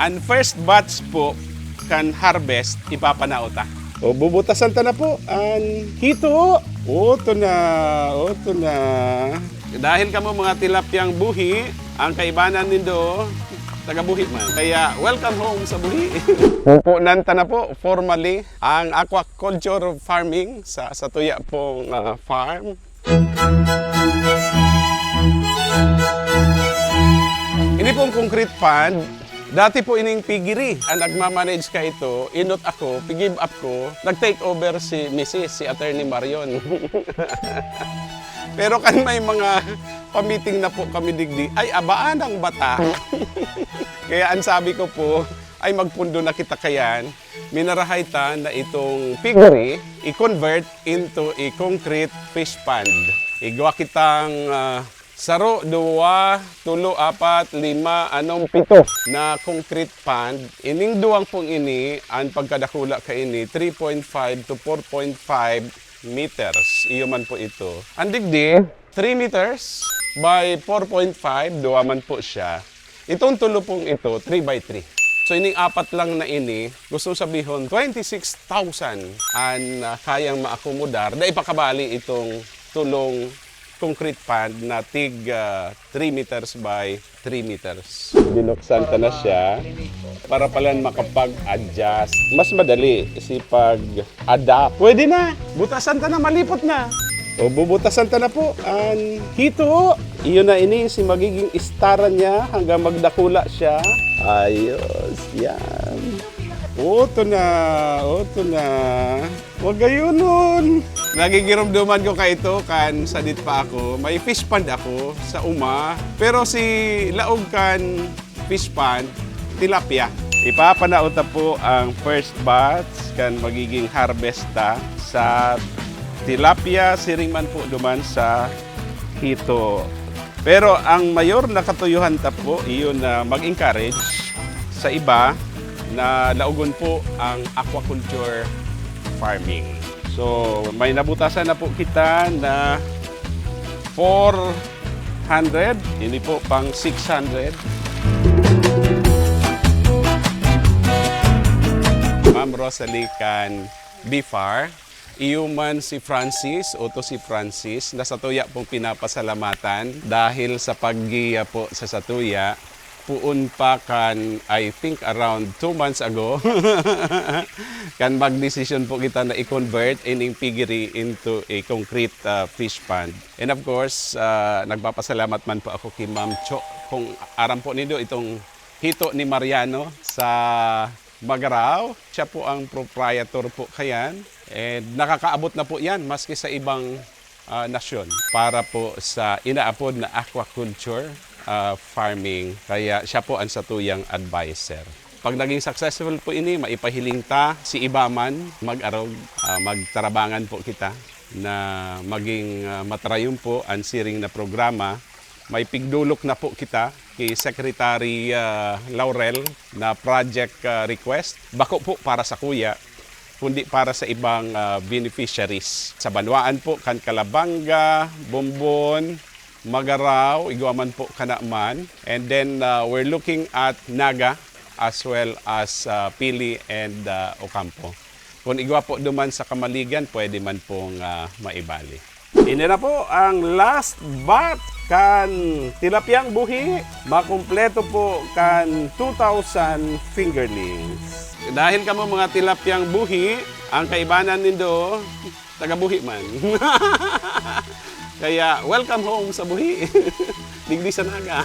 Ang first batch po kan harvest ipapanaota. O bubutasan ta na po ang hito. Oto na, oto na. Dahil kamo mga tilapyang buhi, ang kaibanan nindo taga-buhi man. Kaya welcome home sa buhi. Pupunan ta na po formally ang aquaculture farming sa Tuya pong farm. Ini pong concrete pond. Dati po ining pigiri. Ang nagmamanage ka ito, inot ako, pig-give up ko, nag-take over si Mrs., si Attorney Marion. Pero kan may mga pamiting na po kami digdi, ay abaan ang bata. Kaya ang sabi ko po, ay magpundo na kita kayan, minarahaytan na itong pigiri, i-convert into a concrete fish pond. Igawa kitang saro, 2, 3, 4, 5, 7 na concrete pond. Ining duwang pong ini, ang pagkadakula ka ini, 3.5 to 4.5 meters. Iyo man po ito. Ang digdi, 3 meters by 4.5, duwa man po siya. Itong tulo pong ito, 3 by 3. So ining apat lang na ini, gusto sabihin 26,000 ang kayang maakomodar na ipakabali itong tulong concrete pond na tig 3 meters by 3 meters. Binuksan ta na siya para pala makapag-adjust. Mas madali si pag-adapt. Pwede na! Butasan ta na, malipot na! O bubutasan ta na po ang hito. Iyon na ini si magiging istaran niya hanggang magdakula siya. Ayos, yan. Oto na, oto na. Huwag gayon nun. Nagigirumduman ko kay ito kan sadit pa ako. May fish pond ako sa uma. Pero si laog kan fish pond, tilapia. Ipapanaota po ang first batch kan magiging harvesta sa tilapia, siringman po duman sa hito. Pero ang mayor na katuyuhan ta po, iyon na mag-encourage sa iba na laugon po ang aquaculture farming. So, may nabutasan na po kita na 400, hindi po pang 600. Ma'am Rosalie can Bifar. Iuman si Francis, o to si Francis, na sa Tuya pong pinapasalamatan dahil sa paggiya po sa Satuya. Puun pa kan, I think around 2 months ago, kan mag-decision po kita na i-convert ining piggery into a concrete fish pond. And of course, nagpapasalamat man po ako kay Ma'am Cho kung aram po nindo itong hito ni Mariano sa Magaraw. Siya po ang proprietor po kayan. And nakakaabot na po yan maski sa ibang nasyon para po sa inaapod na aquaculture farming. Kaya siya po ang satuyang advisor. Pag naging successful po ini, maipahiling ta si Ibaman mag-arog, magtarabangan po kita na maging matrayon po ang siring na programa. May pigdulok na po kita kay Secretary Laurel na project request. Bako po para sa kuya, kundi para sa ibang beneficiaries. Sa Banwaan po, kan Calabanga, Bombon, Magaraw, Iguaman po kanaman. And then we're looking at Naga as well as Pili and Ocampo. Kung igwa po duman sa Kamaligan, pwede man pong maibali. Ini na po ang last batch kan tilapyang buhi. Makumpleto po kan 2,000 fingerlings. Dahil kamo mga tilapyang buhi, ang kaibanan nindo taga-buhi man. Kaya welcome home sa buhi. Digdi sa Naga.